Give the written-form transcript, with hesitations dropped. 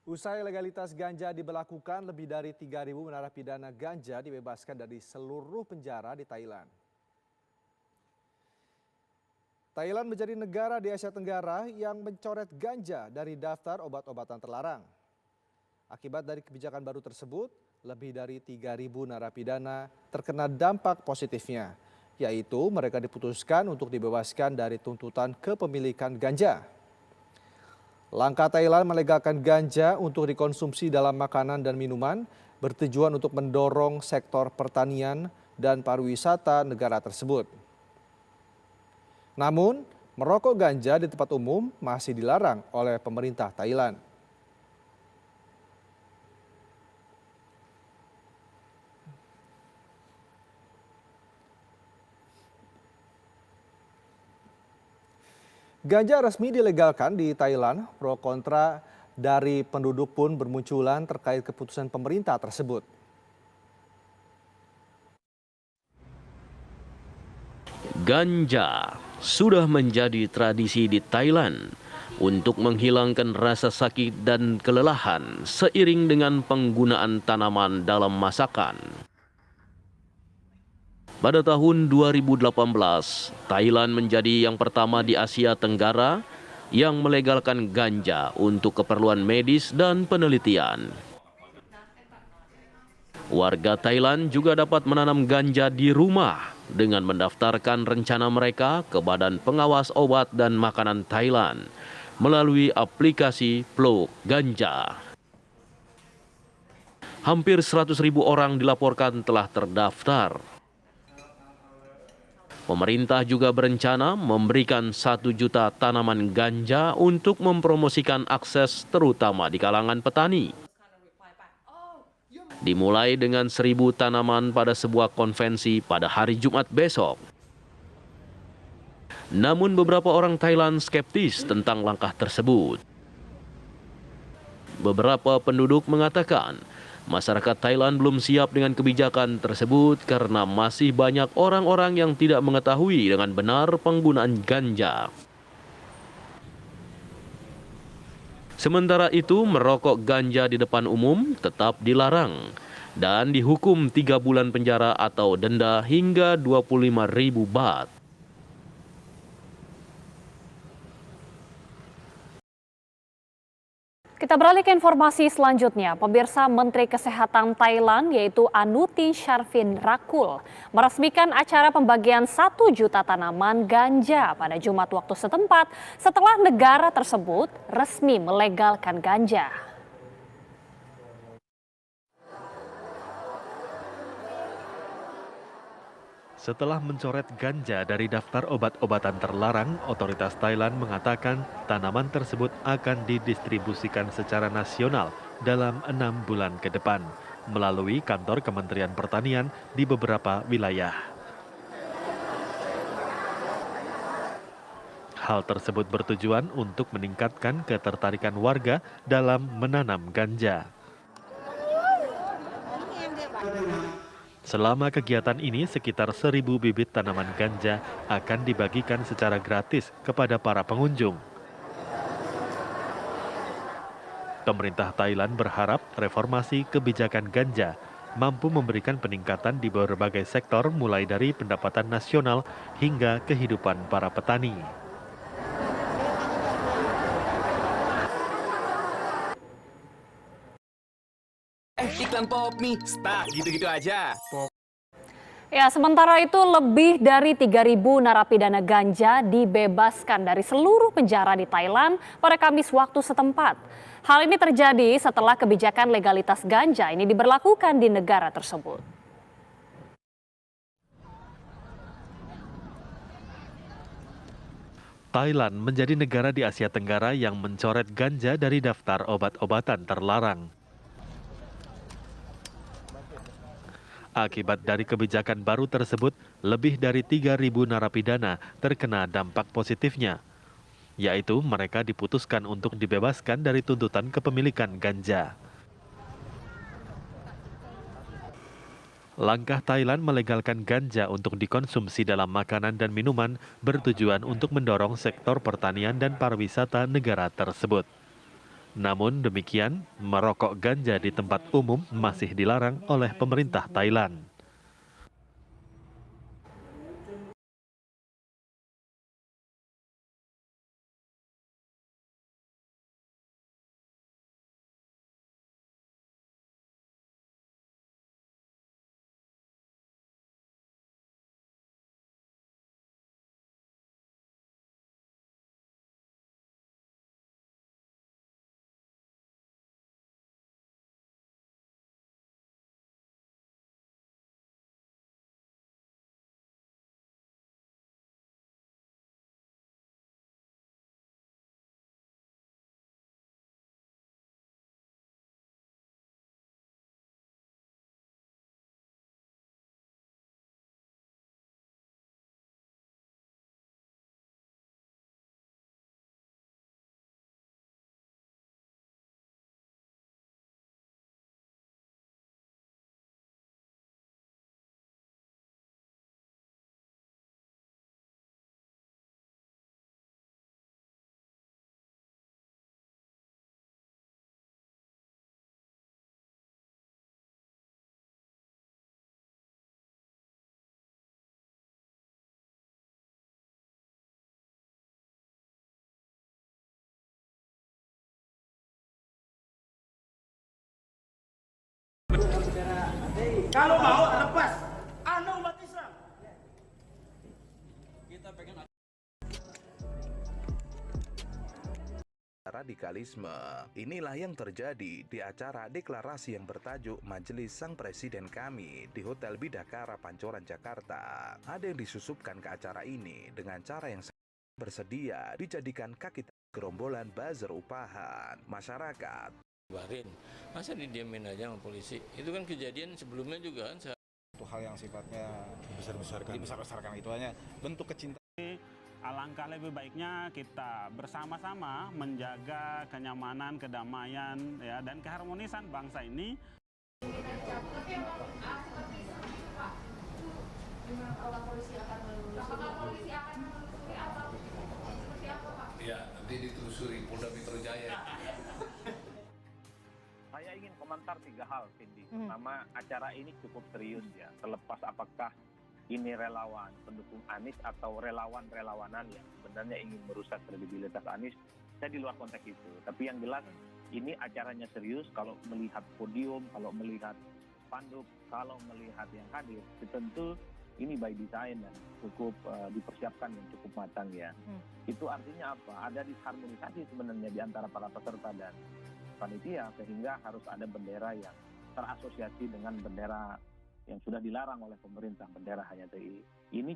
Usai legalitas ganja diberlakukan, lebih dari 3.000 narapidana ganja dibebaskan dari seluruh penjara di Thailand. Thailand menjadi negara di Asia Tenggara yang mencoret ganja dari daftar obat-obatan terlarang. Akibat dari kebijakan baru tersebut, lebih dari 3.000 narapidana terkena dampak positifnya, yaitu mereka diputuskan untuk dibebaskan dari tuntutan kepemilikan ganja. Langkah Thailand melegalkan ganja untuk dikonsumsi dalam makanan dan minuman bertujuan untuk mendorong sektor pertanian dan pariwisata negara tersebut. Namun, merokok ganja di tempat umum masih dilarang oleh pemerintah Thailand. Ganja resmi dilegalkan di Thailand, pro kontra dari penduduk pun bermunculan terkait keputusan pemerintah tersebut. Ganja sudah menjadi tradisi di Thailand untuk menghilangkan rasa sakit dan kelelahan seiring dengan penggunaan tanaman dalam masakan. Pada tahun 2018, Thailand menjadi yang pertama di Asia Tenggara yang melegalkan ganja untuk keperluan medis dan penelitian. Warga Thailand juga dapat menanam ganja di rumah dengan mendaftarkan rencana mereka ke Badan Pengawas Obat dan Makanan Thailand melalui aplikasi Plok Ganja. Hampir 100.000 orang dilaporkan telah terdaftar. Pemerintah juga berencana memberikan 1 juta tanaman ganja untuk mempromosikan akses terutama di kalangan petani. Dimulai dengan 1.000 tanaman pada sebuah konvensi pada hari Jumat besok. Namun beberapa orang Thailand skeptis tentang langkah tersebut. Beberapa penduduk mengatakan masyarakat Thailand belum siap dengan kebijakan tersebut karena masih banyak orang-orang yang tidak mengetahui dengan benar penggunaan ganja. Sementara itu, merokok ganja di depan umum tetap dilarang dan dihukum 3 bulan penjara atau denda hingga 25.000 baht. Kita beralih ke informasi selanjutnya. Pemirsa, Menteri Kesehatan Thailand yaitu Anutin Charnvirakul Rakul meresmikan acara pembagian 1 juta tanaman ganja pada Jumat waktu setempat setelah negara tersebut resmi melegalkan ganja. Setelah mencoret ganja dari daftar obat-obatan terlarang, otoritas Thailand mengatakan tanaman tersebut akan didistribusikan secara nasional dalam 6 bulan ke depan melalui kantor Kementerian Pertanian di beberapa wilayah. Hal tersebut bertujuan untuk meningkatkan ketertarikan warga dalam menanam ganja. Selama kegiatan ini, sekitar 1.000 bibit tanaman ganja akan dibagikan secara gratis kepada para pengunjung. Pemerintah Thailand berharap reformasi kebijakan ganja mampu memberikan peningkatan di berbagai sektor mulai dari pendapatan nasional hingga kehidupan para petani. Iklan pop mie, stuck gitu-gitu aja. Ya, sementara itu lebih dari 3.000 narapidana ganja dibebaskan dari seluruh penjara di Thailand pada Kamis waktu setempat. Hal ini terjadi setelah kebijakan legalitas ganja ini diberlakukan di negara tersebut. Thailand menjadi negara di Asia Tenggara yang mencoret ganja dari daftar obat-obatan terlarang. Akibat dari kebijakan baru tersebut, lebih dari 3.000 narapidana terkena dampak positifnya, yaitu mereka diputuskan untuk dibebaskan dari tuntutan kepemilikan ganja. Langkah Thailand melegalkan ganja untuk dikonsumsi dalam makanan dan minuman bertujuan untuk mendorong sektor pertanian dan pariwisata negara tersebut. Namun demikian, merokok ganja di tempat umum masih dilarang oleh pemerintah Thailand. Kalau mau lepas, umat Islam. Radikalisme. Inilah yang terjadi di acara deklarasi yang bertajuk Majelis Sang Presiden Kami di Hotel Bidakara Pancoran, Jakarta. Ada yang disusupkan ke acara ini dengan cara yang bersedia dijadikan kaki gerombolan buzzer upahan masyarakat. Bahrain, masa didiamin aja sama polisi? Itu kan kejadian sebelumnya juga kan. Itu hal yang sifatnya dibesar-besarkan itu hanya bentuk kecintaan. Alangkah lebih baiknya kita bersama-sama menjaga kenyamanan, kedamaian, ya, dan keharmonisan bangsa ini. Ya, nanti ditelusuri Polda Metro Jaya. Saya ingin komentar 3 hal, Cindy. Pertama, acara ini cukup serius ya. Terlepas apakah ini relawan pendukung Anies atau relawan-relawanan yang sebenarnya ingin merusak kredibilitas Anies, saya di luar konteks itu. Tapi yang jelas ini acaranya serius. Kalau melihat podium, kalau melihat spanduk, kalau melihat yang hadir, tentu ini by design dan cukup dipersiapkan yang cukup matang ya. Itu artinya apa? Ada disharmonisasi sebenarnya di antara para peserta dan panitia, sehingga harus ada bendera yang terasosiasi dengan bendera yang sudah dilarang oleh pemerintah, bendera HTI. Ini